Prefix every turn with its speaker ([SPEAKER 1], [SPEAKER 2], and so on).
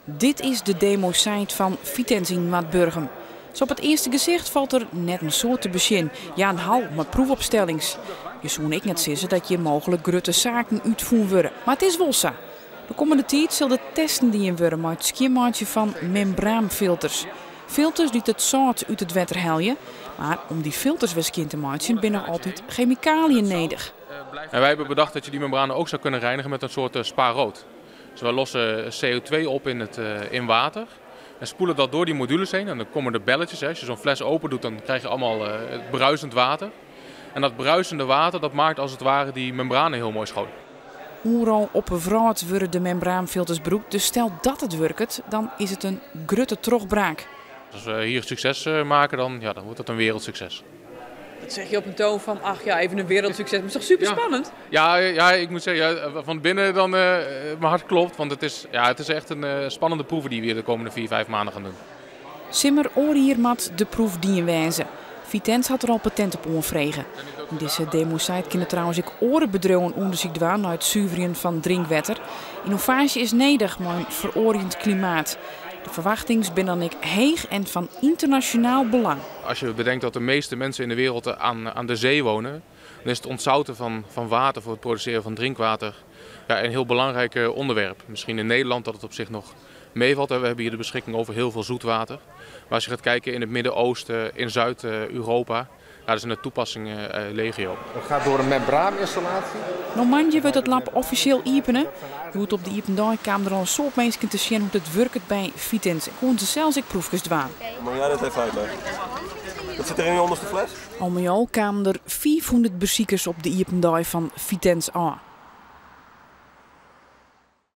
[SPEAKER 1] Dit is de demo-site van Vitens in Maatburgum. Zo op het eerste gezicht valt er net een soort te begin. Ja, een hal met proefopstellings. Je zou ik net zeggen dat je mogelijk grote zaken uitvoeren worden. Maar het is wel zo. De komende tijd zullen de testen die in worden met het skimmaatje van membraanfilters. Filters die het zout uit het water helpen. Maar om die filters weer te maken, zijn er altijd chemicaliën nodig.
[SPEAKER 2] En wij hebben bedacht dat je die membranen ook zou kunnen reinigen met een soort spaarrood. Dus we lossen CO2 op in water en spoelen dat door die modules heen. En dan komen er belletjes. Hè. Als je zo'n fles open doet, dan krijg je allemaal het bruisend water. En dat bruisende water dat maakt als het ware die membranen heel mooi schoon.
[SPEAKER 1] Overal op een vrouw worden de membraanfilters gebruikt. Dus stel dat het werkt, dan is het een grote trogbraak.
[SPEAKER 2] Als we hier succes maken, dan wordt het een wereldsucces.
[SPEAKER 3] Dat zeg je op een toon van, ach ja, even een wereldsucces. Maar het is toch super spannend?
[SPEAKER 2] Ja, ik moet zeggen, van binnen dan mijn hart klopt. Want het is echt een spannende proeven die we hier de komende 4-5 maanden gaan doen.
[SPEAKER 1] Simmer oor hier met de proef die in wijzen. Vitens had er al patent op onvregen. In deze demo-site kunnen trouwens ook orenbedrijven onderzoek doen naar het zuiveren van drinkwater. Innovatie is nodig, maar een veroordelend klimaat. De verwachtingen zijn dan ook heeg en van internationaal belang.
[SPEAKER 2] Als je bedenkt dat de meeste mensen in de wereld aan de zee wonen, dan is het ontzouten van water voor het produceren van drinkwater een heel belangrijk onderwerp. Misschien in Nederland dat het op zich nog meevalt. We hebben hier de beschikking over heel veel zoetwater. Maar als je gaat kijken in het Midden-Oosten, in Zuid-Europa, daar zijn de toepassingen legio.
[SPEAKER 4] Het gaat door een membraaninstallatie.
[SPEAKER 1] Normandje wordt het lab officieel openen. Hoe het op de Iependaai kwam er al een soort mensen te zien hoe het werkt bij Vitens. Ik kon ze zelfs ik proefjes doen.
[SPEAKER 5] Moet jij dat even uitleggen? Wat zit er in je onderste fles?
[SPEAKER 1] Al met al kwamen er 400 bezoekers op de Iependaai van Vitens aan.